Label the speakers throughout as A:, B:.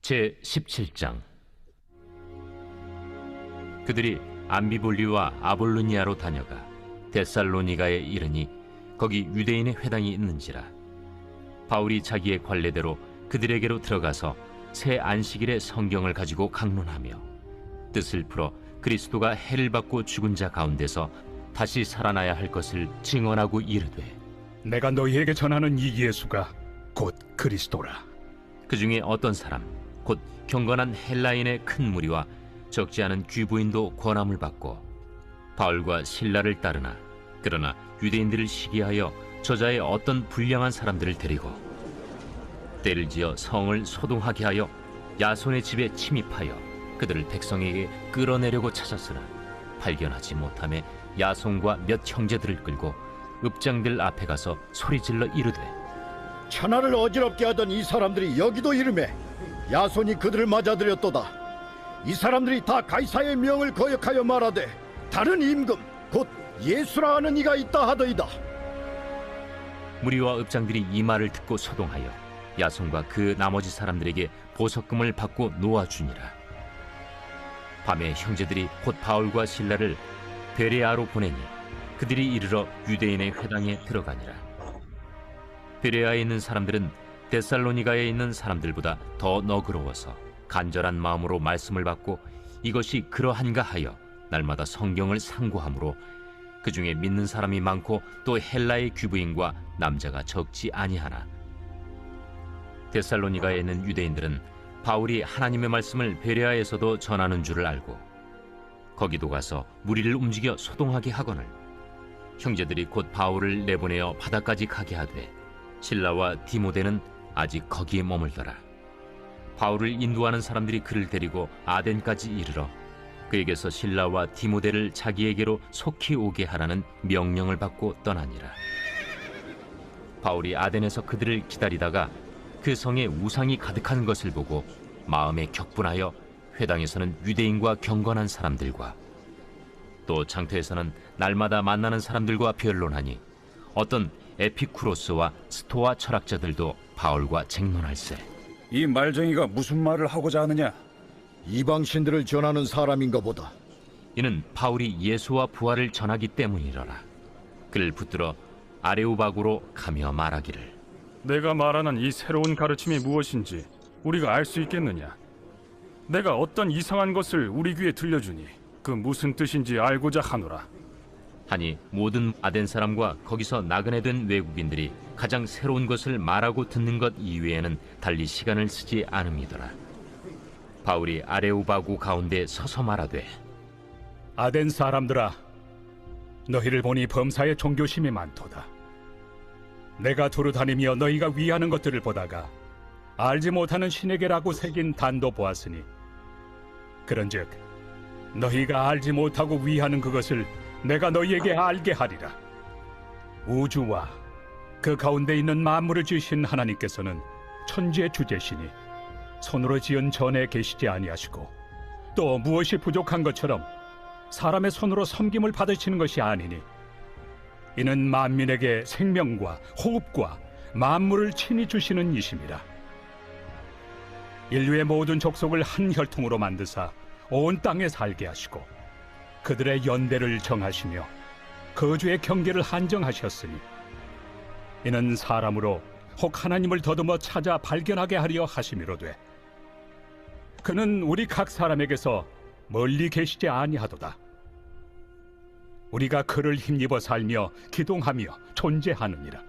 A: 제17장. 그들이 암비볼리와 아볼로니아로 다녀가 데살로니가에 이르니 거기 유대인의 회당이 있는지라. 바울이 자기의 관례대로 그들에게로 들어가서 새 안식일에 성경을 가지고 강론하며 뜻을 풀어 그리스도가 해를 받고 죽은 자 가운데서 다시 살아나야 할 것을 증언하고 이르되,
B: 내가 너희에게 전하는 이 예수가 곧 그리스도라.
A: 그 중에 어떤 사람 곧 경건한 헬라인의 큰 무리와 적지 않은 귀부인도 권함을 받고 바울과 실라를 따르나, 그러나 유대인들을 시기하여 저자의 어떤 불량한 사람들을 데리고 때를 지어 성을 소동하게 하여 야손의 집에 침입하여 그들을 백성에게 끌어내려고 찾았으나 발견하지 못하며 야손과 몇 형제들을 끌고 읍장들 앞에 가서 소리질러 이르되,
C: 천하를 어지럽게 하던 이 사람들이 여기도 이르매 야손이 그들을 맞아들였도다. 이 사람들이 다 가이사의 명을 거역하여 말하되 다른 임금 곧 예수라 하는 이가 있다 하더이다.
A: 무리와 읍장들이 이 말을 듣고 소동하여 야손과 그 나머지 사람들에게 보석금을 받고 놓아주니라. 밤에 형제들이 곧 바울과 실라를 베레아로 보내니 그들이 이르러 유대인의 회당에 들어가니라. 베레아에 있는 사람들은 데살로니가에 있는 사람들보다 더 너그러워서 간절한 마음으로 말씀을 받고 이것이 그러한가 하여 날마다 성경을 상고하므로 그 중에 믿는 사람이 많고 또 헬라의 귀부인과 남자가 적지 아니하나, 데살로니가에 있는 유대인들은 바울이 하나님의 말씀을 베레아에서도 전하는 줄을 알고 거기도 가서 무리를 움직여 소동하게 하거늘 형제들이 곧 바울을 내보내어 바다까지 가게 하되 실라와 디모데는 아직 거기에 머물더라. 바울을 인도하는 사람들이 그를 데리고 아덴까지 이르러 그에게서 실라와 디모데를 자기에게로 속히 오게 하라는 명령을 받고 떠나니라. 바울이 아덴에서 그들을 기다리다가 그 성에 우상이 가득한 것을 보고 마음에 격분하여 회당에서는 유대인과 경건한 사람들과 또 장터에서는 날마다 만나는 사람들과 변론하니 어떤 에피쿠로스와 스토아 철학자들도 바울과 쟁론할세.
D: 이 말쟁이가 무슨 말을 하고자 하느냐?
C: 이방신들을 전하는 사람인가 보다.
A: 이는 바울이 예수와 부활을 전하기 때문이러라. 그를 붙들어 아레오바구로 가며 말하기를,
B: 내가 말하는 이 새로운 가르침이 무엇인지 우리가 알 수 있겠느냐? 내가 어떤 이상한 것을 우리 귀에 들려주니 그 무슨 뜻인지 알고자 하노라.
A: 하니 모든 아덴 사람과 거기서 나그네 된 외국인들이 가장 새로운 것을 말하고 듣는 것 이외에는 달리 시간을 쓰지 않음이더라. 바울이 아레오바구 가운데 서서 말하되,
B: 아덴 사람들아, 너희를 보니 범사에 종교심이 많도다. 내가 두루 다니며 너희가 위하는 것들을 보다가 알지 못하는 신에게라고 새긴 단도 보았으니 그런즉 너희가 알지 못하고 위하는 그것을 내가 너희에게 알게 하리라. 우주와 그 가운데 있는 만물을 지으신 하나님께서는 천지의 주제시니 손으로 지은 전에 계시지 아니하시고 또 무엇이 부족한 것처럼 사람의 손으로 섬김을 받으시는 것이 아니니 이는 만민에게 생명과 호흡과 만물을 친히 주시는 이심이라. 인류의 모든 족속을 한 혈통으로 만드사 온 땅에 살게 하시고 그들의 연대를 정하시며 거주의 경계를 한정하셨으니 이는 사람으로 혹 하나님을 더듬어 찾아 발견하게 하려 하심이로되 그는 우리 각 사람에게서 멀리 계시지 아니하도다. 우리가 그를 힘입어 살며 기동하며 존재하느니라.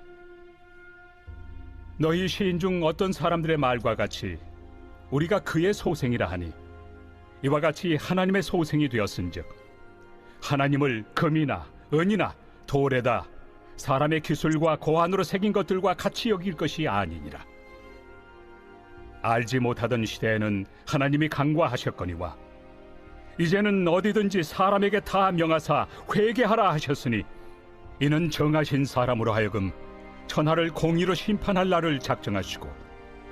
B: 너희 시인 중 어떤 사람들의 말과 같이 우리가 그의 소생이라 하니 이와 같이 하나님의 소생이 되었은즉 하나님을 금이나 은이나 돌에다 사람의 기술과 고안으로 새긴 것들과 같이 여길 것이 아니니라. 알지 못하던 시대에는 하나님이 간과하셨거니와 이제는 어디든지 사람에게 다 명하사 회개하라 하셨으니 이는 정하신 사람으로 하여금 천하를 공의로 심판할 날을 작정하시고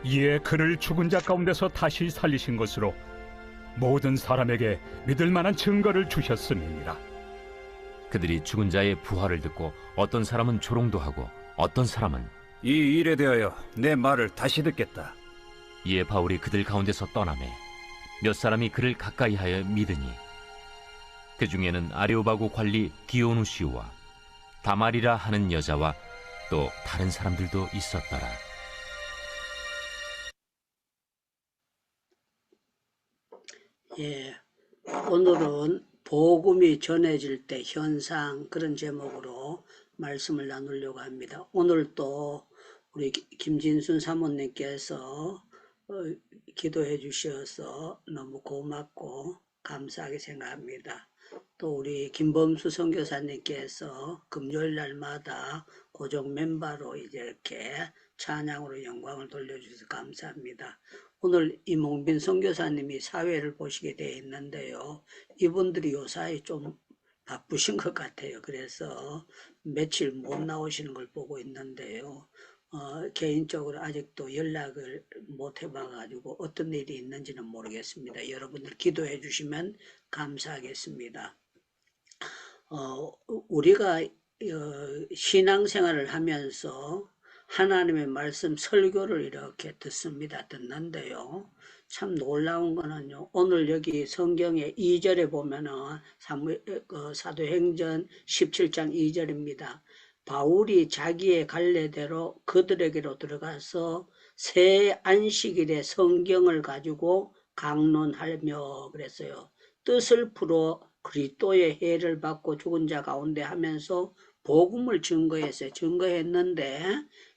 B: 이에 그를 죽은 자 가운데서 다시 살리신 것으로 모든 사람에게 믿을 만한 증거를 주셨음이니라.
A: 그들이 죽은 자의 부활을 듣고 어떤 사람은 조롱도 하고 어떤 사람은
D: 이 일에 대하여 내 말을 다시 듣겠다.
A: 이에 바울이 그들 가운데서 떠나매 몇 사람이 그를 가까이하여 믿으니 그 중에는 아레오바고 관리 디오누시우와 다말이라 하는 여자와 또 다른 사람들도 있었더라.
E: 예, 오늘은 복음이 전해질 때 현상, 그런 제목으로 말씀을 나누려고 합니다. 오늘 또 우리 김진순 사모님께서 기도해 주셔서 너무 고맙고 감사하게 생각합니다. 또 우리 김범수 선교사님께서 금요일 날마다 고정 멤버로 이제 이렇게 찬양으로 영광을 돌려주셔서 감사합니다. 오늘 이몽빈 선교사님이 사회를 보시게 되어 있는데요. 이분들이 요사이 좀 바쁘신 것 같아요. 그래서 며칠 못 나오시는 걸 보고 있는데요. 개인적으로 아직도 연락을 못 해봐가지고 어떤 일이 있는지는 모르겠습니다. 여러분들 기도해 주시면 감사하겠습니다. 우리가 신앙생활을 하면서 하나님의 말씀 설교를 이렇게 듣는데요. 참 놀라운 거는요. 오늘 여기 성경의 2절에 보면은 사도행전 17장 2절입니다. 바울이 자기의 갈래대로 그들에게로 들어가서 새 안식일에 성경을 가지고 강론하며 그랬어요. 뜻을 풀어 그리스도의 해를 받고 죽은 자 가운데 하면서 복음을 증거했는데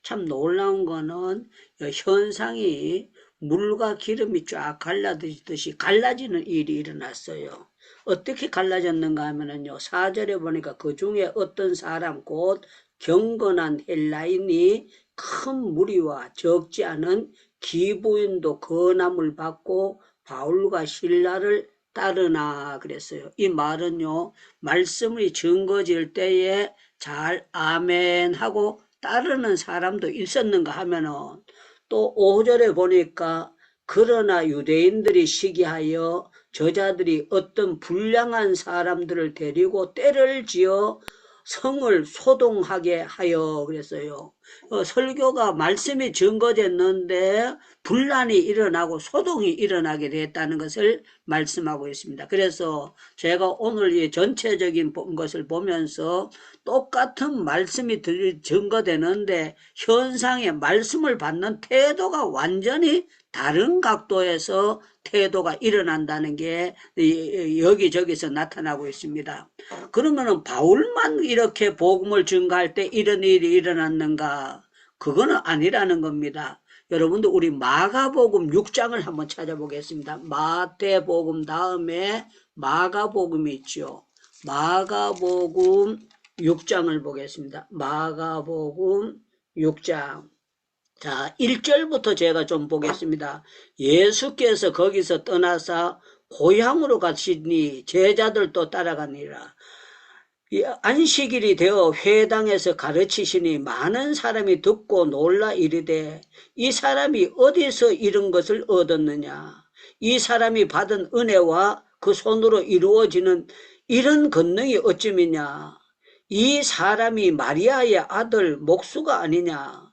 E: 참 놀라운 거는 현상이 물과 기름이 쫙 갈라지듯이 갈라지는 일이 일어났어요. 어떻게 갈라졌는가 하면은요, 4절에 보니까 그 중에 어떤 사람 곧 경건한 헬라인이 큰 무리와 적지 않은 기부인도 건함을 받고 바울과 실라를 따르나 그랬어요. 이 말은요, 말씀이 증거질 때에 잘 아멘 하고 따르는 사람도 있었는가 하면은 또 5절에 보니까 그러나 유대인들이 시기하여 저자들이 어떤 불량한 사람들을 데리고 때를 지어 성을 소동하게 하여 그랬어요. 설교가 말씀이 증거됐는데 분란이 일어나고 소동이 일어나게 됐다는 것을 말씀하고 있습니다. 그래서 제가 오늘 이 전체적인 것을 보면서 똑같은 말씀이 증거되는데 현상의 말씀을 받는 태도가 완전히 다른 각도에서 태도가 일어난다는 게 여기저기서 나타나고 있습니다. 그러면은 바울만 이렇게 복음을 증거할 때 이런 일이 일어났는가? 그거는 아니라는 겁니다. 여러분들 우리 마가복음 6장을 한번 찾아보겠습니다. 마태복음 다음에 마가복음이 있죠. 마가복음 6장을 보겠습니다. 마가복음 6장. 자, 1절부터 제가 좀 보겠습니다. 예수께서 거기서 떠나사 고향으로 가시니 제자들도 따라가니라. 안식일이 되어 회당에서 가르치시니 많은 사람이 듣고 놀라 이르되 이 사람이 어디서 이런 것을 얻었느냐. 이 사람이 받은 은혜와 그 손으로 이루어지는 이런 권능이 어찌미냐. 이 사람이 마리아의 아들 목수가 아니냐.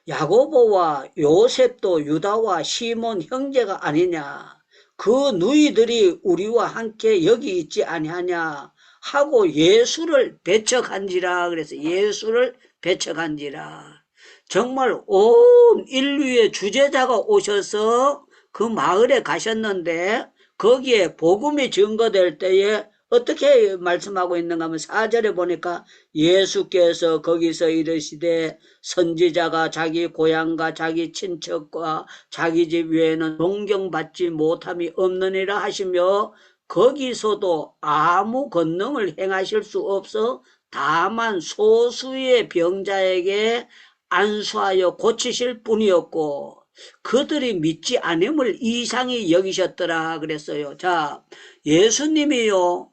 E: 야고보와 요셉도 유다와 시몬 형제가 아니냐. 그 누이들이 우리와 함께 여기 있지 아니하냐 하고 예수를 배척한지라. 그래서 예수를 배척한지라. 정말 온 인류의 주제자가 오셔서 그 마을에 가셨는데 거기에 복음이 증거될 때에 어떻게 말씀하고 있는가 하면 4절에 보니까 예수께서 거기서 이르시되 선지자가 자기 고향과 자기 친척과 자기 집 외에는 존경받지 못함이 없느니라 하시며 거기서도 아무 권능을 행하실 수 없어 다만 소수의 병자에게 안수하여 고치실 뿐이었고 그들이 믿지 않음을 이상히 여기셨더라 그랬어요. 자, 예수님이요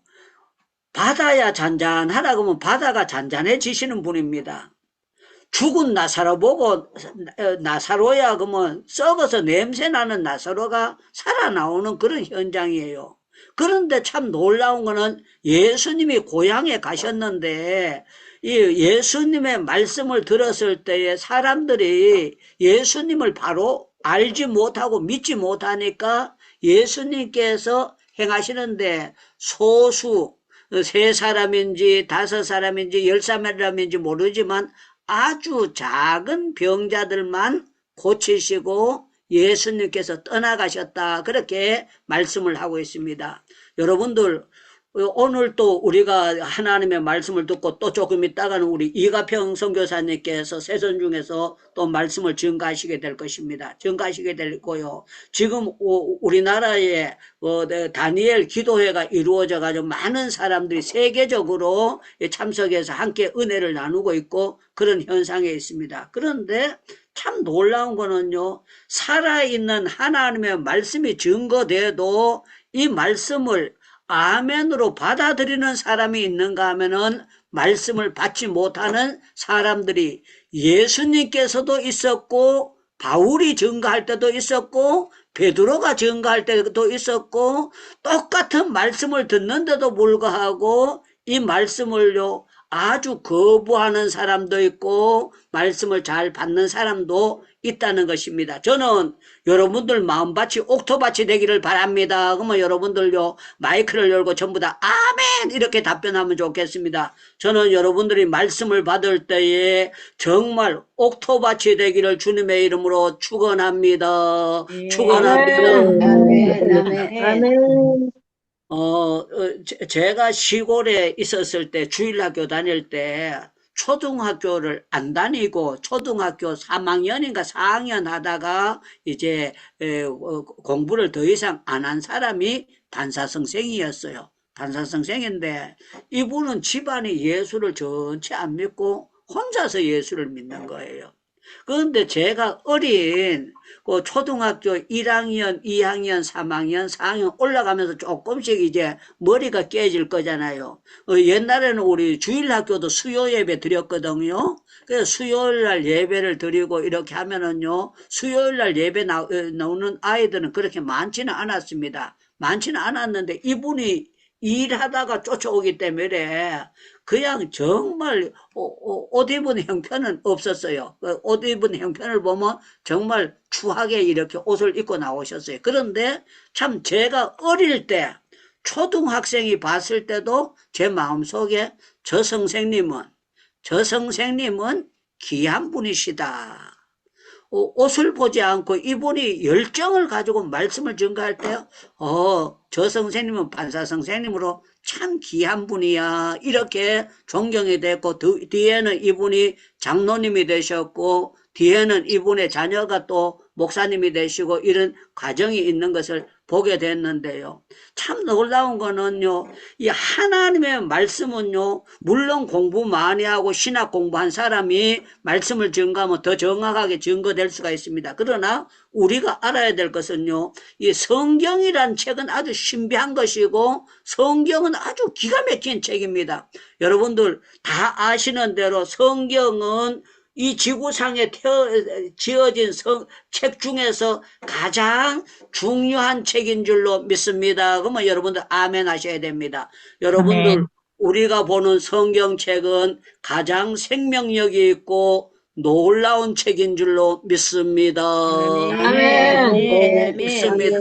E: 바다야 잔잔하라 그러면 바다가 잔잔해지시는 분입니다. 죽은 나사로 보고 나사로야 그러면 썩어서 냄새나는 나사로가 살아나오는 그런 현장이에요. 그런데 참 놀라운 거는 예수님이 고향에 가셨는데 이 예수님의 말씀을 들었을 때에 사람들이 예수님을 바로 알지 못하고 믿지 못하니까 예수님께서 행하시는데 소수 3사람인지 5사람인지 10사람인지 모르지만 아주 작은 병자들만 고치시고 예수님께서 떠나가셨다. 그렇게 말씀을 하고 있습니다. 여러분들 오늘 또 우리가 하나님의 말씀을 듣고 또 조금 있다가는 우리 이가평 선교사님께서 세전 중에서 또 말씀을 증가하시게 될 것입니다. 증가하시게 될 거요. 지금 우리나라에 다니엘 기도회가 이루어져 가지고 많은 사람들이 세계적으로 참석해서 함께 은혜를 나누고 있고 그런 현상에 있습니다. 그런데 참 놀라운 거는요, 살아있는 하나님의 말씀이 증거돼도 이 말씀을 아멘으로 받아들이는 사람이 있는가 하면은 말씀을 받지 못하는 사람들이 예수님께서도 있었고 바울이 증거할 때도 있었고 베드로가 증거할 때도 있었고 똑같은 말씀을 듣는데도 불구하고 이 말씀을요 아주 거부하는 사람도 있고 말씀을 잘 받는 사람도 있다는 것입니다. 저는 여러분들 마음밭이 옥토밭이 되기를 바랍니다. 그러면 여러분들요 마이크를 열고 전부 다 아멘 이렇게 답변하면 좋겠습니다. 저는 여러분들이 말씀을 받을 때에 정말 옥토밭이 되기를 주님의 이름으로 축원합니다. 축원합니다.
F: 아멘.
E: 제가 시골에 있었을 때 주일학교 다닐 때 초등학교를 안 다니고 초등학교 3학년인가 4학년 하다가 이제 공부를 더 이상 안 한 사람이 반사선생이었어요. 반사선생인데 이분은 집안이 예수를 전체 안 믿고 혼자서 예수를 믿는 거예요. 그런데 제가 어린 초등학교 1학년, 2학년, 3학년, 4학년 올라가면서 조금씩 이제 머리가 깨질 거잖아요. 옛날에는 우리 주일학교도 수요 예배 드렸거든요. 그래서 수요일 날 예배를 드리고 이렇게 하면은요, 수요일 날 예배 나오는 아이들은 그렇게 많지는 않았습니다. 많지는 않았는데 이분이 일하다가 쫓아오기 때문에 그냥 정말 옷 입은 형편은 없었어요. 옷 입은 형편을 보면 정말 추하게 이렇게 옷을 입고 나오셨어요. 그런데 참 제가 어릴 때 초등학생이 봤을 때도 제 마음속에 저 선생님은 귀한 분이시다. 옷을 보지 않고 이분이 열정을 가지고 말씀을 증거할 때, 저 선생님은 판사 선생님으로 참 귀한 분이야. 이렇게 존경이 됐고, 뒤에는 이분이 장로님이 되셨고, 뒤에는 이분의 자녀가 또 목사님이 되시고, 이런 과정이 있는 것을 보게 됐는데요. 참 놀라운 거는요, 이 하나님의 말씀은요, 물론 공부 많이 하고 신학 공부한 사람이 말씀을 증거하면 더 정확하게 증거될 수가 있습니다. 그러나 우리가 알아야 될 것은요, 이 성경이란 책은 아주 신비한 것이고, 성경은 아주 기가 막힌 책입니다. 여러분들 다 아시는 대로 성경은 이 지구상에 지어진 책 중에서 가장 중요한 책인 줄로 믿습니다. 그러면 여러분들 아멘 하셔야 됩니다. 여러분들 우리가 보는 성경책은 가장 생명력이 있고 놀라운 책인 줄로 믿습니다.
F: 아멘.
E: 믿습니다.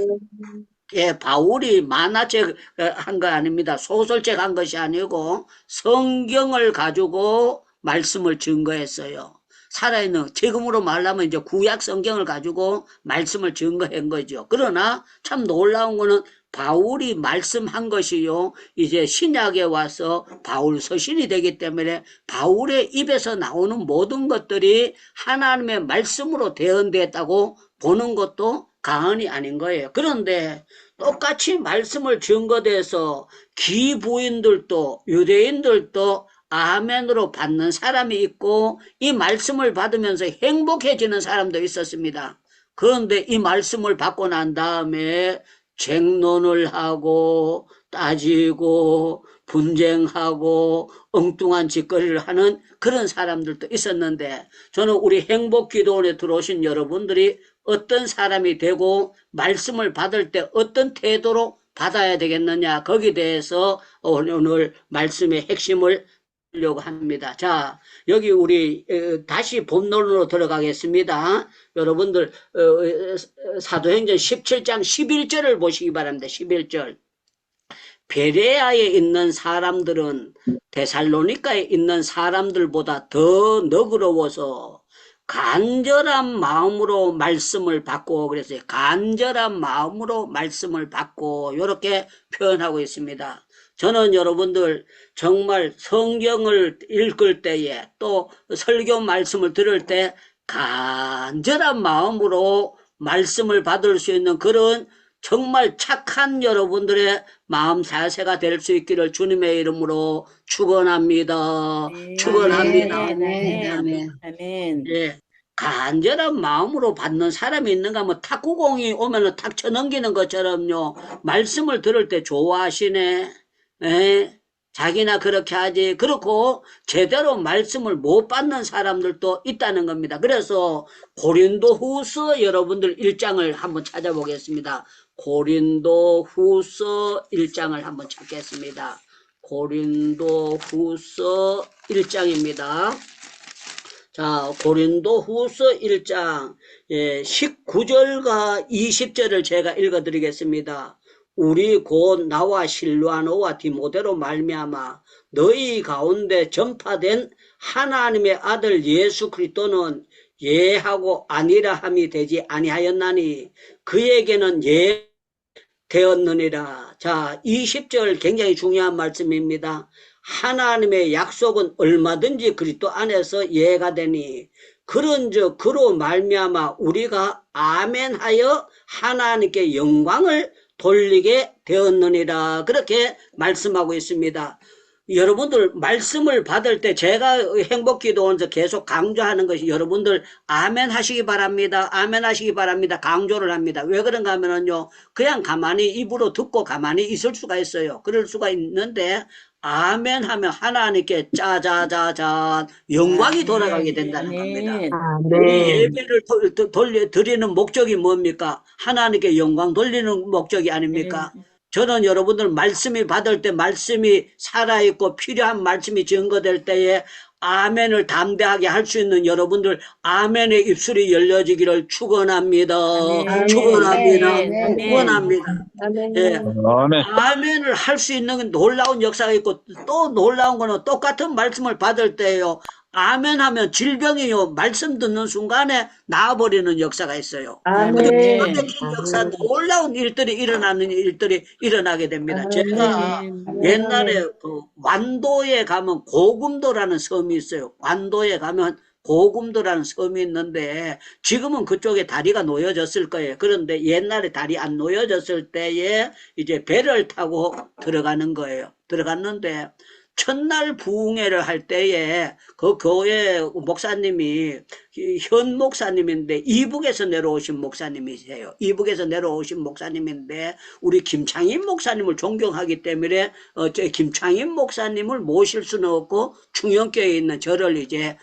E: 예, 바울이 만화책 한 거 아닙니다. 소설책 한 것이 아니고 성경을 가지고 말씀을 증거했어요. 살아있는, 지금으로 말하면 이제 구약 성경을 가지고 말씀을 증거한 거죠. 그러나 참 놀라운 거는 바울이 말씀한 것이요, 이제 신약에 와서 바울 서신이 되기 때문에 바울의 입에서 나오는 모든 것들이 하나님의 말씀으로 대언됐다고 보는 것도 과언이 아닌 거예요. 그런데 똑같이 말씀을 증거돼서 기부인들도 유대인들도 아멘으로 받는 사람이 있고 이 말씀을 받으면서 행복해지는 사람도 있었습니다. 그런데 이 말씀을 받고 난 다음에 쟁론을 하고 따지고 분쟁하고 엉뚱한 짓거리를 하는 그런 사람들도 있었는데, 저는 우리 행복기도원에 들어오신 여러분들이 어떤 사람이 되고 말씀을 받을 때 어떤 태도로 받아야 되겠느냐, 거기에 대해서 오늘 말씀의 핵심을 려고 합니다. 자, 여기 우리 다시 본론으로 들어가겠습니다. 여러분들 사도행전 17장 11절을 보시기 바랍니다. 11절. 베레아에 있는 사람들은 데살로니가에 있는 사람들보다 더 너그러워서 간절한 마음으로 말씀을 받고, 그랬어요. 간절한 마음으로 말씀을 받고, 이렇게 표현하고 있습니다. 저는 여러분들 정말 성경을 읽을 때에 또 설교 말씀을 들을 때 간절한 마음으로 말씀을 받을 수 있는 그런 정말 착한 여러분들의 마음 자세가 될 수 있기를 주님의 이름으로 축원합니다. 축원합니다.
F: 아멘.
E: 예. 간절한 마음으로 받는 사람이 있는가 하면 탁구공이 오면은 탁 쳐넘기는 것처럼요. 말씀을 들을 때 좋아하시네. 예. 자기나 그렇게 하지. 그렇고 제대로 말씀을 못 받는 사람들도 있다는 겁니다. 그래서 고린도후서 여러분들 1장을 한번 찾아보겠습니다. 고린도후서 1장을 한번 찾겠습니다. 고린도후서 1장입니다. 자, 고린도후서 1장 19절과 20절을 제가 읽어드리겠습니다. 우리 곧 나와 실루아노와 디모데로 말미암아 너희 가운데 전파된 하나님의 아들 예수 그리스도는 예하고 아니라 함이 되지 아니하였나니 그에게는 예 되었느니라. 자, 20절 굉장히 중요한 말씀입니다. 하나님의 약속은 얼마든지 그리스도 안에서 예가 되니 그런즉 그로 말미암아 우리가 아멘하여 하나님께 영광을 돌리게 되었느니라. 그렇게 말씀하고 있습니다. 여러분들 말씀을 받을 때 제가 행복기도원에서 계속 강조하는 것이 여러분들 아멘 하시기 바랍니다. 아멘 하시기 바랍니다. 강조를 합니다. 왜 그런가 하면요. 그냥 가만히 입으로 듣고 가만히 있을 수가 있어요. 그럴 수가 있는데 아멘 하면 하나님께 짜자자잔 영광이 돌아가게 된다는 겁니다. 우리 예배를 드리는 목적이 뭡니까? 하나님께 영광 돌리는 목적이 아닙니까? 저는 여러분들 말씀이 받을 때 말씀이 살아있고 필요한 말씀이 증거될 때에 아멘을 담대하게 할 수 있는 여러분들 아멘의 입술이 열려지기를 축원합니다. 축원합니다. 축원합니다. 예. 아멘을 할 수 있는 놀라운 역사가 있고 또 놀라운 거는 똑같은 말씀을 받을 때요. 아멘 하면 질병이요. 말씀 듣는 순간에 나아버리는 역사가 있어요. 기본적인 역사, 놀라운 일들이 일어나는 일들이 일어나게 됩니다. 제가 옛날에 그 완도에 가면 고금도라는 섬이 있어요. 완도에 가면 고금도라는 섬이 있는데 지금은 그쪽에 다리가 놓여졌을 거예요. 그런데 옛날에 다리 안 놓여졌을 때에 이제 배를 타고 들어가는 거예요. 들어갔는데 첫날 부흥회를 할 때에 그 교회 목사님이 현 목사님인데 이북에서 내려오신 목사님이세요. 이북에서 내려오신 목사님인데 우리 김창인 목사님을 존경하기 때문에 김창인 목사님을 모실 수는 없고 충영교회에 있는 저를 이제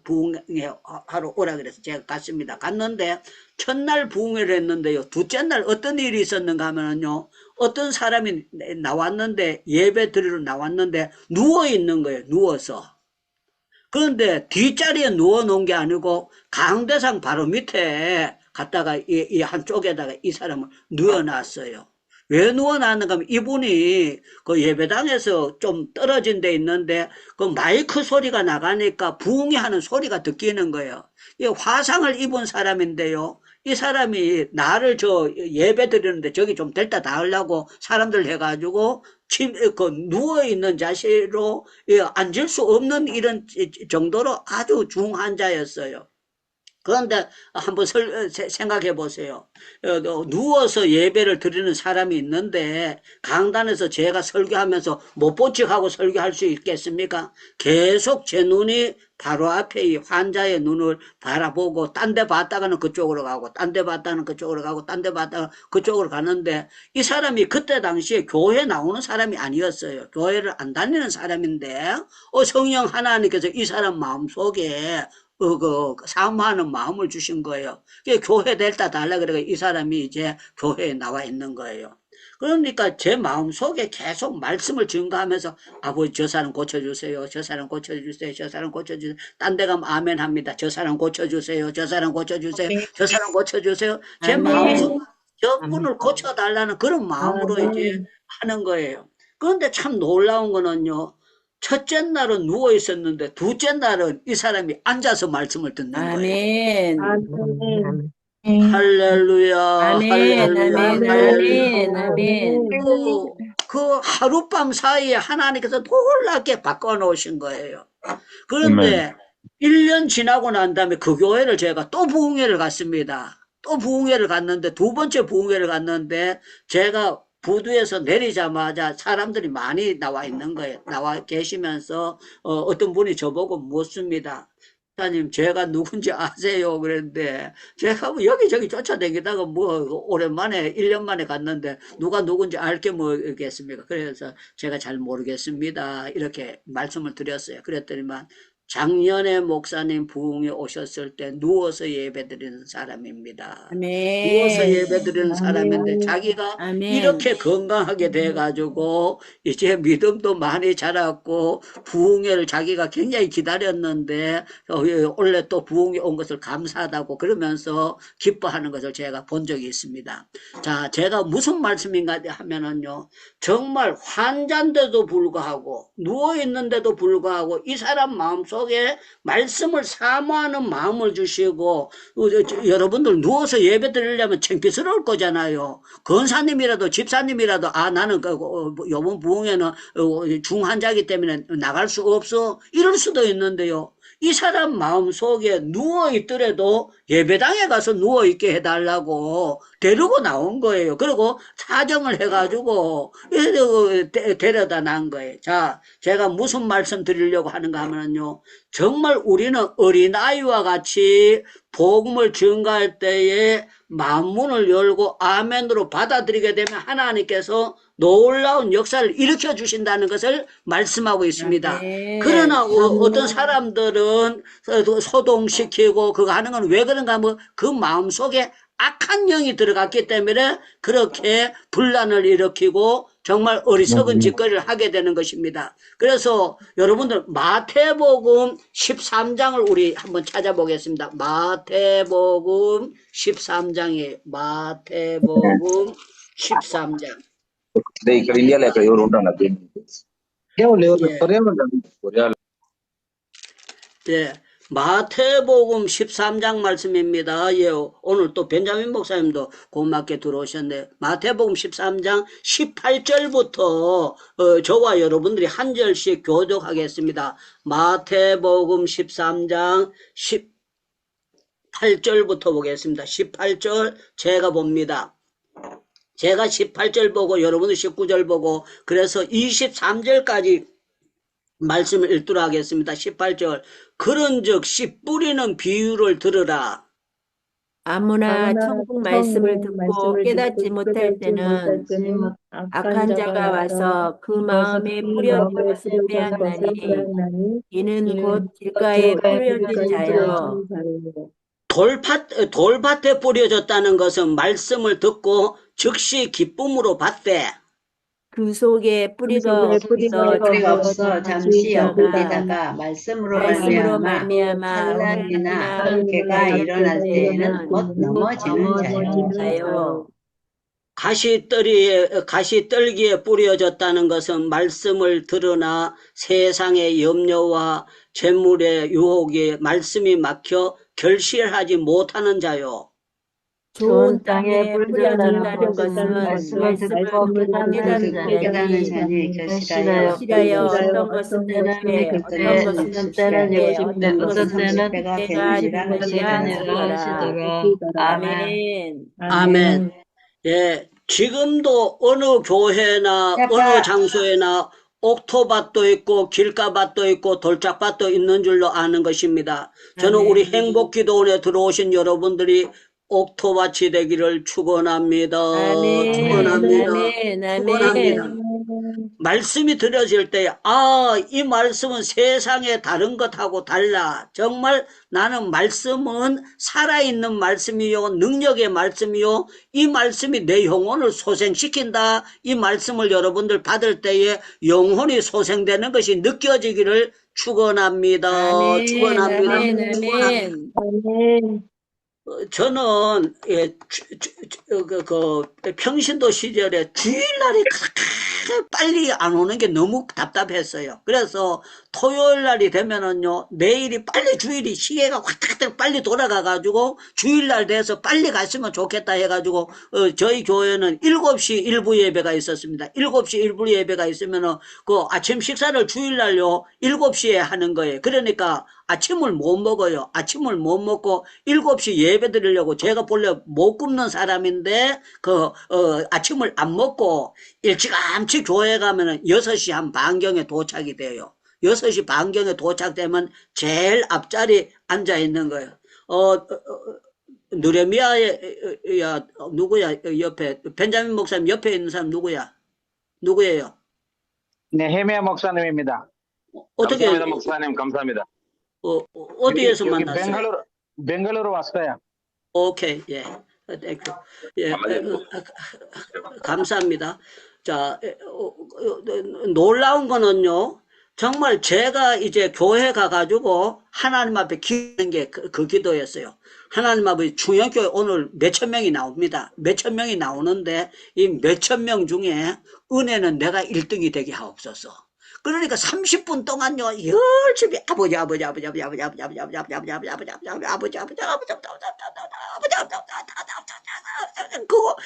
E: 부흥회 하러 오라 그래서 제가 갔습니다. 갔는데 첫날 부흥회를 했는데요. 둘째 날 어떤 일이 있었는가 하면요. 어떤 사람이 나왔는데 예배 드리러 나왔는데 누워 있는 거예요. 누워서. 그런데 뒷자리에 누워 놓은 게 아니고 강대상 바로 밑에 갔다가 이 한쪽에다가 이 사람을 누워놨어요. 왜 누워놨는가 하면 이분이 그 예배당에서 좀 떨어진 데 있는데 그 마이크 소리가 나가니까 부흥이 하는 소리가 듣기는 거예요. 이 화상을 입은 사람인데요. 이 사람이 나를 예배 드리는데 저기 좀 데려다 닿으려고 사람들 해가지고 누워있는 자세로 앉을 수 없는 이런 정도로 아주 중환자였어요. 그런데 한번 생각해 보세요. 누워서 예배를 드리는 사람이 있는데 강단에서 제가 설교하면서 못 본 척하고 설교할 수 있겠습니까? 계속 제 눈이 바로 앞에 이 환자의 눈을 바라보고 딴 데 봤다가는 그쪽으로 가고 딴 데 봤다가는 그쪽으로 가고 딴 데 봤다가 그쪽으로 가는데 이 사람이 그때 당시에 교회 나오는 사람이 아니었어요. 교회를 안 다니는 사람인데 성령 하나님께서 이 사람 마음속에 사모하는 마음을 주신 거예요. 교회 데려다 달라 그래가 이 사람이 이제 교회에 나와 있는 거예요. 그러니까 제 마음속에 계속 말씀을 증거하면서 아버지 저 사람 고쳐주세요. 저 사람 고쳐주세요. 저 사람 고쳐주세요. 딴 데 가면 아멘 합니다. 저 사람 고쳐주세요. 저 사람 고쳐주세요. 저 사람 고쳐주세요. 제
F: 아멘.
E: 마음속 저분을 고쳐달라는 그런 마음으로 이제 하는 거예요. 그런데 참 놀라운 거는요. 첫째 날은 누워 있었는데 둘째 날은 이 사람이 앉아서 말씀을 듣는 거예요.
F: 아멘.
E: 할렐루야,
F: 아멘.
E: 할렐루야,
F: 아멘.
E: 할렐루야.
F: 아멘.
E: 그 하룻밤 사이에 하나님께서 놀랍게 바꿔놓으신 거예요. 그런데 1년 지나고 난 다음에 그 교회를 제가 또 부흥회를 갔습니다. 또 부흥회를 갔는데 두 번째 부흥회를 갔는데 제가 부두에서 내리자마자 사람들이 많이 나와 있는 거예요. 나와 계시면서 어떤 분이 저보고 묻습니다. 목사님 제가 누군지 아세요? 그랬는데 제가 뭐 여기저기 쫓아다니다가 뭐 오랜만에 1년 만에 갔는데 누가 누군지 알게 뭐겠습니까? 그래서 제가 잘 모르겠습니다. 이렇게 말씀을 드렸어요. 그랬더니만 작년에 목사님 부흥에 오셨을 때 누워서 예배드리는 사람입니다.
F: 아멘.
E: 누워서 예배드리는 사람인데 자기가
F: 아멘.
E: 이렇게 건강하게 돼가지고 이제 믿음도 많이 자랐고 부흥회를 자기가 굉장히 기다렸는데 원래 또 부흥회 온 것을 감사하다고 그러면서 기뻐하는 것을 제가 본 적이 있습니다. 자, 제가 무슨 말씀인가 하면은요, 정말 환자인데도 불구하고 누워있는데도 불구하고 이 사람 마음속에 말씀을 사모하는 마음을 주시고 여러분들 누워서 예배 드리려면 창피스러울 거잖아요. 권사님이라도 집사님이라도 나는 요번 부흥회는 중환자이기 때문에 나갈 수 없어 이럴 수도 있는데요. 이 사람 마음속에 누워있더라도 예배당에 가서 누워있게 해달라고 데리고 나온 거예요. 그리고 사정을 해가지고 데려다 난 거예요. 자, 제가 무슨 말씀 드리려고 하는가 하면요. 정말 우리는 어린아이와 같이 복음을 증가할 때에 만문을 열고 아멘으로 받아들이게 되면 하나님께서 놀라운 역사를 일으켜 주신다는 것을 말씀하고 있습니다.
F: 아멘.
E: 그러나 어떤 사람들은 소동시키고 그거 하는 건 왜 그런가 하면 그 마음속에 악한 영이 들어갔기 때문에 그렇게 분란을 일으키고 정말 어리석은 짓거리를 하게 되는 것입니다. 그래서 여러분들 마태복음 13장을 우리 한번 찾아보겠습니다. 마태복음 13장이에요. 마태복음 13장.
G: ఇక్కడ ఇండియాలో ఎక్కడ ఎవరు ఉంటాను
E: 예, 마태복음 13장 말씀입니다. 예, 오늘 또 벤자민 목사님도 고맙게 들어오셨네. 마태복음 13장 18절부터 저와 여러분들이 한 절씩 교독하겠습니다. 마태복음 13장 18절부터 보겠습니다. 18절 제가 봅니다. 제가 18절 보고 여러분들 19절 보고 그래서 23절까지 말씀을 읽도록 하겠습니다. 18절 그런즉 씨 뿌리는 비유를 들으라.
F: 아무나 천국 말씀을 듣고 깨닫지 못할 때는 악한 자가 와서 그 마음에 뿌려진 것을 빼앗나니 이는 곧 길가에 뿌려진 자요.
E: 돌밭에 뿌려졌다는 것은 말씀을 듣고 즉시 기쁨으로 받되
F: 그 속에 뿌리가 없어
H: 잠시 여기다가 말씀으로 말미암아 환란이나 한계가 일어날 때에는 곧 넘어지는 자요.
E: 가시떨기에 뿌려졌다는 것은 말씀을 들으나 세상의 염려와 재물의 유혹에 말씀이 막혀 결실하지 못하는 자요.
F: 좋은 땅에 뿌려진다는 것은 말씀을 듣고 깨닫는 자니 결실하여 어떤 것은 때에 어떤 것은 때에 어떤 것은 때가 되는 것이 아니라. 아멘.
E: 아멘. 예, 지금도 어느 교회나 어느 장소에나 옥토밭도 있고 길가밭도 있고 돌짝밭도 있는 줄로 아는 것입니다. 저는 우리 행복기도원에 들어오신 여러분들이 옥토밭이 되기를 축원합니다.
F: 아멘.
E: 축원합니다.
F: 아멘.
E: 축원합니다. 말씀이 들어질 때, 이 말씀은 세상의 다른 것하고 달라. 정말 나는 말씀은 살아있는 말씀이요, 능력의 말씀이요, 이 말씀이 내 영혼을 소생시킨다. 이 말씀을 여러분들 받을 때에 영혼이 소생되는 것이 느껴지기를 축원합니다.
F: 아멘,
E: 축원합니다.
F: 아멘, 아멘.
H: 아멘.
E: 저는 평신도 시절에 주일날이 그렇게 빨리 안 오는 게 너무 답답했어요. 그래서 토요일 날이 되면은요, 내일이 빨리 주일이 시계가 확 빨리 돌아가가지고 주일날 돼서 빨리 갔으면 좋겠다 해가지고 저희 교회는 7시 일부 예배가 있었습니다. 7시 일부 예배가 있으면은 그 아침 식사를 주일날요 7시에 하는 거예요. 그러니까 아침을 못 먹어요. 아침을 못 먹고 7시 예배 드리려고, 제가 본래 못 굶는 사람인데 아침을 안 먹고 일찌감치 교회 가면은 6시 한 반경에 도착이 돼요. 6시 반경에 도착되면 제일 앞자리 앉아 있는 거예요. 느레미야야 누구야? 옆에 벤자민 목사님 옆에 있는 사람 누구예요?
I: 네헤미야 목사님입니다.
E: 어떻게
I: 감사합니다, 목사님. 감사합니다.
E: 어디에서
I: 여기
E: 만났어요?
I: 벵갈루루 왔어요.
E: 오케이, 예. 땡큐. 예, 감사합니다. 자, 놀라운 거는요, 정말 제가 이제 교회 가가지고 하나님 앞에 기도하는 게 그 기도였어요. 하나님 앞에 중형교회 오늘 몇천 명이 나옵니다. 몇천 명이 나오는데 이 몇천 명 중에 은혜는 내가 1등이 되게 하옵소서. 그러니까 30분 동안요 열심히 아버지 그거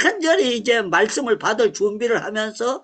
E: 간절히 이제 말씀을 받을 준비를 하면서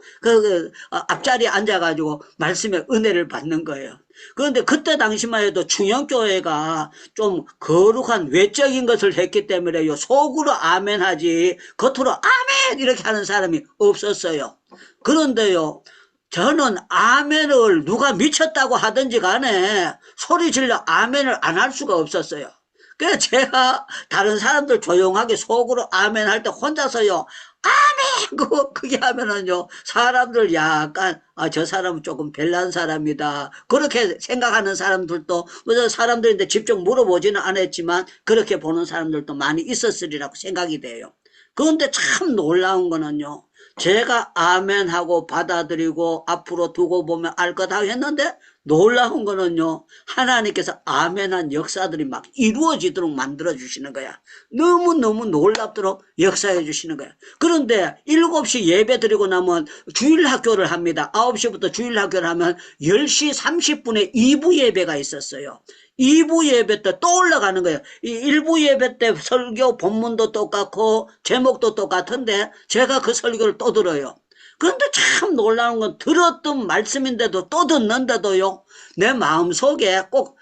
E: 앞자리에 앉아가지고 말씀의 은혜를 받는 거예요. 그런데 그때 당시만 해도 중형교회가 좀 거룩한 외적인 것을 했기 때문에요, 속으로 아멘 하지 겉으로 아멘 이렇게 하는 사람이 없었어요. 그런데요, 저는 아멘을 누가 미쳤다고 하든지 간에 소리 질러 아멘을 안 할 수가 없었어요. 그래서 제가 다른 사람들 조용하게 속으로 아멘 할 때 혼자서요 아멘 그게 하면은요 사람들 약간 저 사람은 조금 별난 사람이다 그렇게 생각하는 사람들도, 사람들인데 직접 물어보지는 않았지만 그렇게 보는 사람들도 많이 있었으리라고 생각이 돼요. 그런데 참 놀라운 거는요, 제가 아멘하고 받아들이고 앞으로 두고 보면 알 거다 했는데 놀라운 거는요, 하나님께서 아멘한 역사들이 막 이루어지도록 만들어주시는 거야. 너무너무 놀랍도록 역사해 주시는 거야. 그런데 7시 예배 드리고 나면 주일학교를 합니다. 9시부터 주일학교를 하면 10시 30분에 2부 예배가 있었어요. 2부 예배 때 또 올라가는 거예요. 이 1부 예배 때 설교 본문도 똑같고 제목도 똑같은데 제가 그 설교를 또 들어요. 그런데 참 놀라운 건 들었던 말씀인데도 또 듣는데도요, 내 마음속에 꼭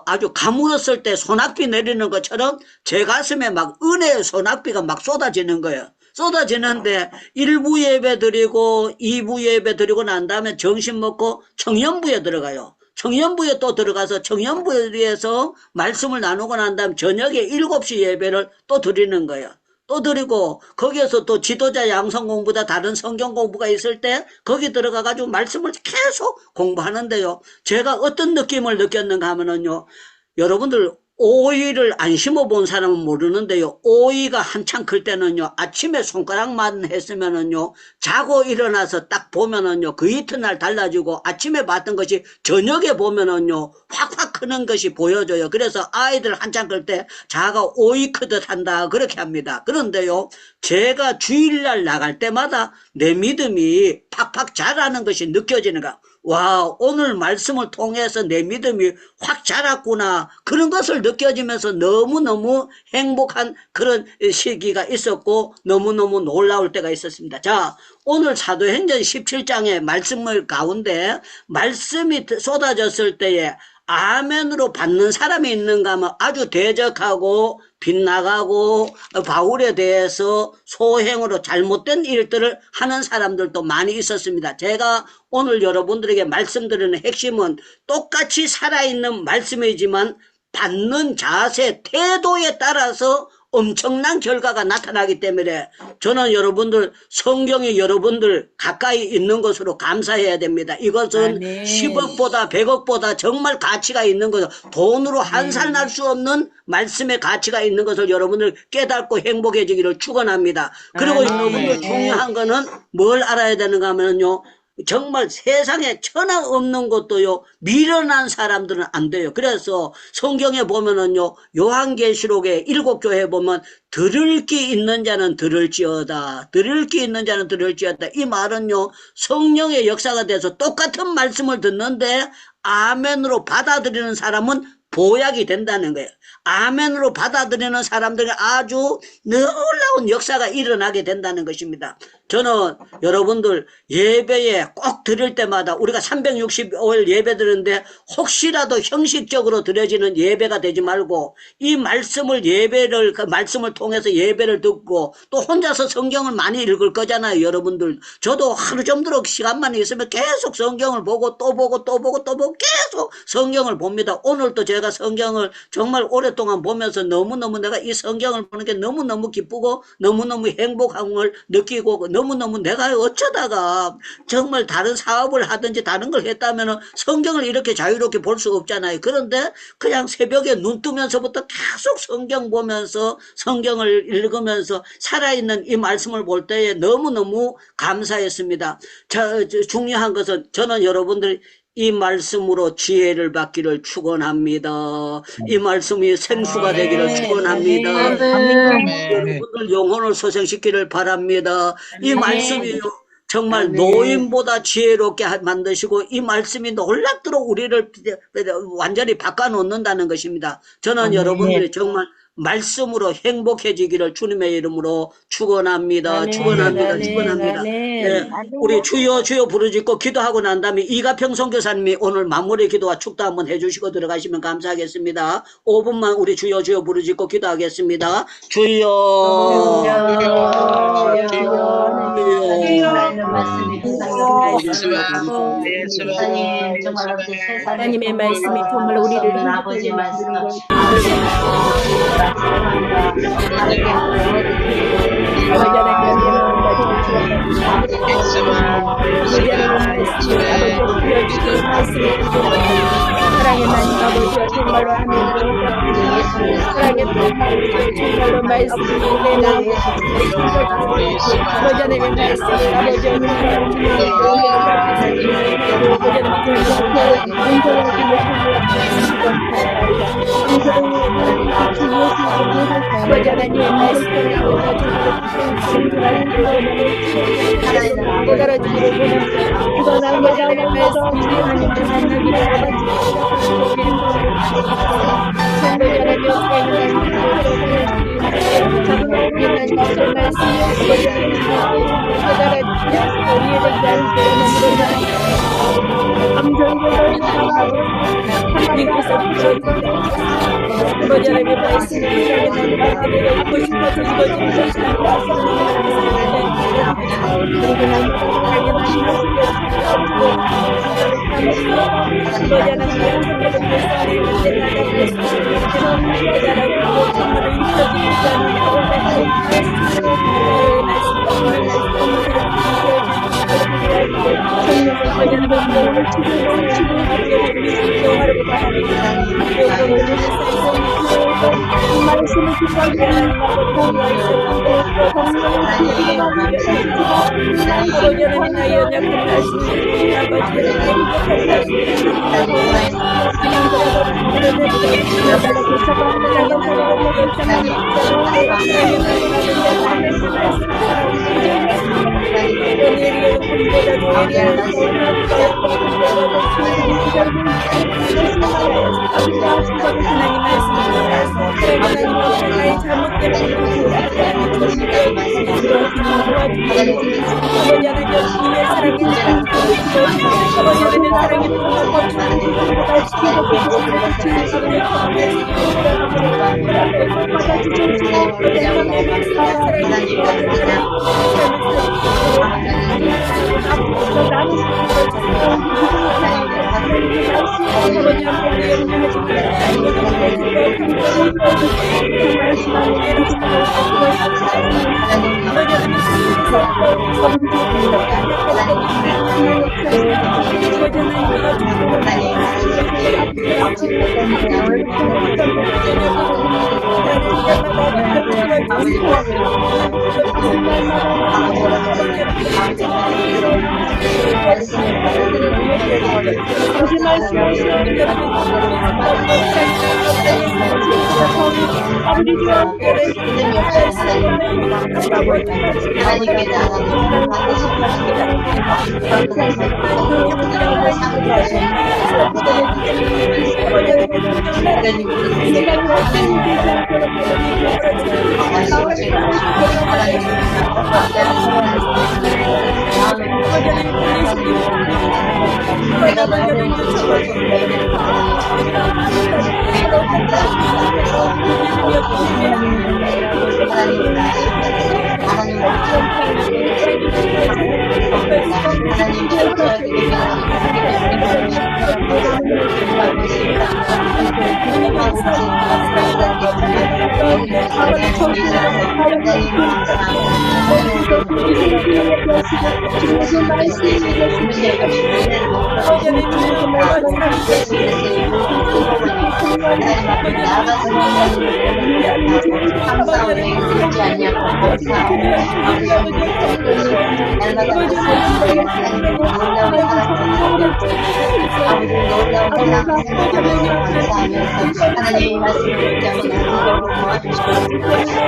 E: 아주 가물었을 때 소낙비 내리는 것처럼 제 가슴에 막 은혜의 소낙비가 막 쏟아지는 거예요. 쏟아지는데 1부 예배 드리고 2부 예배 드리고 난 다음에 점심 먹고 청년부에 들어가요. 청년부에 또 들어가서 청년부에서 말씀을 나누고 난 다음 저녁에 7시 예배를 또 드리는 거예요. 또 드리고 거기에서 또 지도자 양성 공부다 다른 성경 공부가 있을 때 거기 들어가가지고 말씀을 계속 공부하는데요, 제가 어떤 느낌을 느꼈는가 하면은요, 여러분들 오이를 안 심어본 사람은 모르는데요, 오이가 한창 클 때는요 아침에 손가락만 했으면은요 자고 일어나서 딱 보면은요 그 이튿날 달라지고 아침에 봤던 것이 저녁에 보면은요 확확 크는 것이 보여져요. 그래서 아이들 한창 클 때 자가 오이 크듯 한다 그렇게 합니다. 그런데요, 제가 주일날 나갈 때마다 내 믿음이 팍팍 자라는 것이 느껴지는 거야. 와, 오늘 말씀을 통해서 내 믿음이 확 자랐구나, 그런 것을 느껴지면서 너무너무 행복한 그런 시기가 있었고 너무너무 놀라울 때가 있었습니다. 자, 오늘 사도행전 17장의 말씀을 가운데 말씀이 쏟아졌을 때에 아멘으로 받는 사람이 있는가 하면 아주 대적하고 빗나가고 바울에 대해서 소행으로 잘못된 일들을 하는 사람들도 많이 있었습니다. 제가 오늘 여러분들에게 말씀드리는 핵심은 똑같이 살아있는 말씀이지만 받는 자세, 태도에 따라서 엄청난 결과가 나타나기 때문에 저는 여러분들 성경이 여러분들 가까이 있는 것으로 감사해야 됩니다. 이것은 10억보다 100억보다 정말 가치가 있는 것, 돈으로 한살 날 수 없는 말씀의 가치가 있는 것을 여러분들 깨닫고 행복해지기를 축원합니다. 그리고 여러분들 중요한 거는 뭘 알아야 되는가 하면요, 정말 세상에 천하 없는 것도요, 미련한 사람들은 안 돼요. 그래서 성경에 보면은요, 요한계시록에 7교회에 보면 들을 귀 있는 자는 들을지어다, 들을 귀 있는 자는 들을지어다. 이 말은요, 성령의 역사가 돼서 똑같은 말씀을 듣는데 아멘으로 받아들이는 사람은 보약이 된다는 거예요. 아멘으로 받아들이는 사람들이 아주 놀라운 역사가 일어나게 된다는 것입니다. 저는 여러분들 예배에 꼭 드릴 때마다 우리가 365일 예배 드리는데 혹시라도 형식적으로 드려지는 예배가 되지 말고 이 말씀을 그 말씀을 통해서 예배를 듣고 또 혼자서 성경을 많이 읽을 거잖아요, 여러분들. 저도 하루 종도록 시간만 있으면 계속 성경을 보고 또 보고 또 보고 또 보고 계속 성경을 봅니다. 오늘도 제가 성경을 정말 오랫동안 보면서 너무너무 내가 이 성경을 보는 게 너무너무 기쁘고 너무너무 행복함을 느끼고 너무너무 내가 어쩌다가 정말 다른 사업을 하든지 다른 걸 했다면 성경을 이렇게 자유롭게 볼 수 없잖아요. 그런데 그냥 새벽에 눈 뜨면서부터 계속 성경 보면서 성경을 읽으면서 살아있는 이 말씀을 볼 때에 너무너무 감사했습니다. 중요한 것은 저는 여러분들 이 말씀으로 지혜를 받기를 축원합니다. 이 말씀이 생수가 되기를 축원합니다. 여러분들 영혼을 소생시키기를 바랍니다. 이 말씀이 정말 노인보다 지혜롭게 만드시고 이 말씀이 놀랍도록 우리를 완전히 바꿔놓는다는 것입니다. 저는 여러분들이 정말 말씀으로 행복해지기를 주님의 이름으로 축원합니다. 축원합니다. 축원합니다. 네, 우리 주여 주여 부르짖고 기도하고 난 다음에 이가평 선교사님이 오늘 마무리 기도와 축도 한번 해주시고 들어가시면 감사하겠습니다. 5분만 우리 주여 주여 부르짖고 기도하겠습니다. 주여
F: 하나님의 말씀이 정말 우리를
H: 아버지 말씀
F: 사랑의 하나님 아버지와 정말로 사랑의 정말로 말씀이 내 나오고 아버지 하나님의 말씀을 아버지 아버지 하나님의 말씀을 아버지 염려하지 말라. 이거는 말씀하는 대로
H: 하나님의 말씀을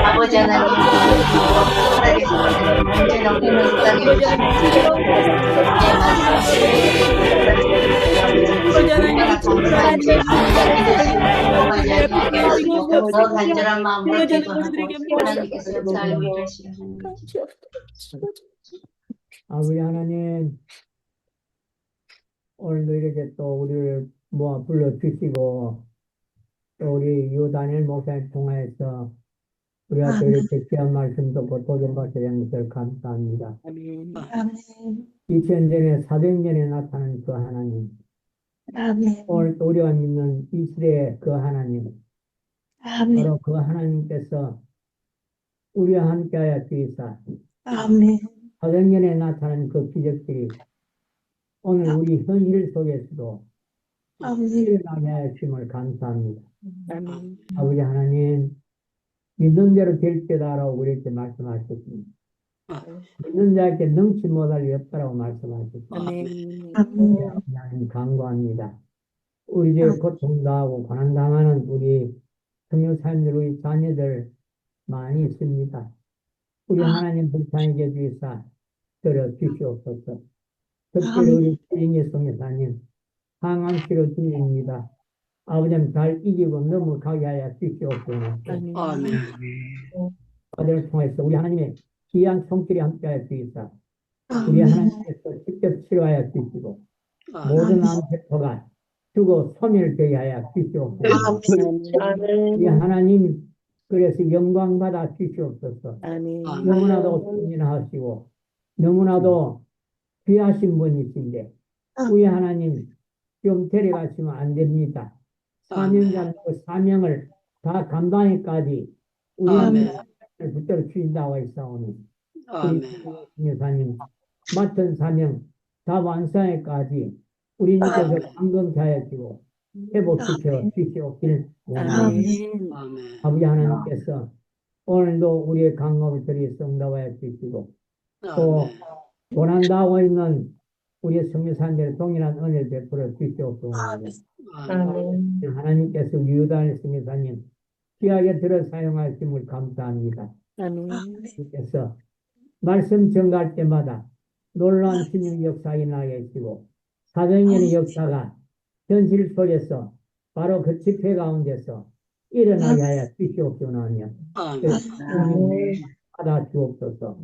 H: 아버지 하나님 언제나 우리는 땅에 더 간절한 마음으로 기도하고 하나님께서 잘 위하시라.
J: 아버지 하나님, 오늘도 이렇게 또 우리를 모아 불러주시고 또 우리 유다니엘 목사님 통하여서 우리가 또 이렇게 귀한 말씀 듣고 도전받게 된 것을 감사합니다. 2000년에 사도행전에 나타난 그 하나님, 오늘 또 우리가 믿는 이 시대의 그 하나님, 바로 그 하나님께서 우리와 함께하여 주이사 사도행전에 나타난 그 기적들이 오늘 우리 현실 속에서도 일어나게 하여 주심을 감사합니다. 아버지 하나님, 믿는 대로 될 때다라고 우리에게 말씀하셨습니다. 믿는 자에게 능치 못할 일 없다라고 말씀하셨습니다. 하나님 간구합니다. 우리 집 고통당하고 고난당하는 우리 성교사님들, 우리 자녀들 많이 있습니다. 우리 하나님 불쌍히 여주시사 들어 주시옵소서. 특별히 우리 주인의 성교사님 항암 치료 중입니다. 아버지님 잘 이기고 넘어가게 하여 주시옵소서. 아들을 통해서 우리 하나님의 귀한 손길이 함께하여 주시사 우리 하나님께서 직접 치료하여 주시고 모든 암세포가 죽어 소멸되게 하여 주시옵소서. 우리 하나님 그래서 영광 받아 주시옵소서. 너무나도 승인하시고 너무나도 귀하신 분이신데 우리 하나님 좀 데려가시면 안 됩니다. 사명자는 그 사명을 다 감당하기까지 우리 하나님을 붙들어 주신다고 했사오니 우리 여사님 맡은 사명 다 완성하기까지 우리 주께서 강건케 하여 주고 회복시켜 주시옵길 원합니다. 아버지 하나님께서 오늘도 우리의 강업을 드리 성답하여 주시고 또 고난당하고 있는 우리의 성교사님들의 동일한 은혜를 베풀어 주시옵소서. 하나님께서 유다의 성교사님 귀하게 들어 사용하심을 감사합니다. 하나님께서 말씀 전가할 때마다 놀라운 주님의 역사가 나게 하시고 사도행전의 역사가 현실 속에서 바로 그 집회 가운데서 일어나게 하여 주시옵소서. 받아 주옵소서.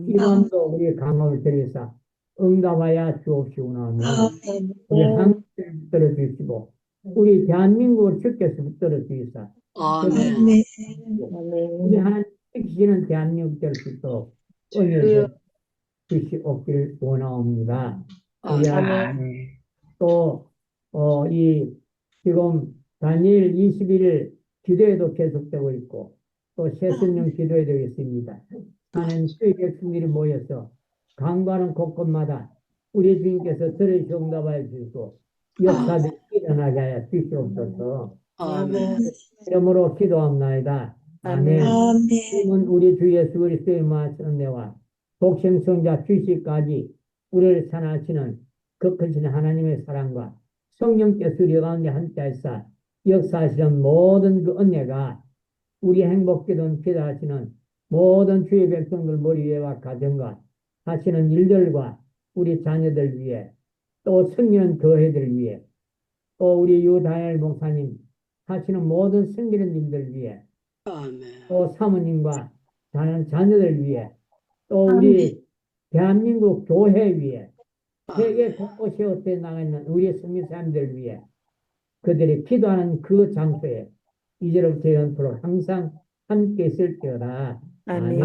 J: 이번도 우리 강업을 드리사 응답하여 주옵시오나며 우리 한국을 붙들어 주시고 우리 대한민국을 주께서 붙들어 주시사 우리 하나님 지키시는 대한민국 될 수 있도록 은혜를 주시옵길 원하옵니다. 우리 하나님 또 지금 다니엘 21일 기도회도 계속되고 있고 또 새순령 기도회도 있습니다. 하는 주의 백성들이 모여서 강구하는 곳곳마다 우리 주님께서 들으시고 응답하여 주시고 역사들이 일어나게 하여 주시옵소서.
E: 아멘.
J: 이름으로 기도합나이다. 아멘. 주님은 우리 주 예수 그리스도의 마하시는 내와 독생성자 주시까지 우리를 사랑하시는 그 크신 하나님의 사랑과 성령께서 우리 가운데 함께하사 역사하시는 모든 그 은혜가 우리 행복기도는 기도하시는 모든 주의 백성들 머리 위와 가정과 하시는 일들과 우리 자녀들 위해 또 승리는 교회들 위해 또 우리 유다엘 목사님 하시는 모든 승리는 일들 위해
E: 아멘.
J: 또 사모님과 다른 자녀들 위해 또 우리 대한민국 교회 위해 세계 곳곳에 어떻게 나가 있는 우리 승리 사람들 위해 그들이 기도하는 그 장소에 이제로부터 영원토록 항상 함께 있을지어다. 아멘.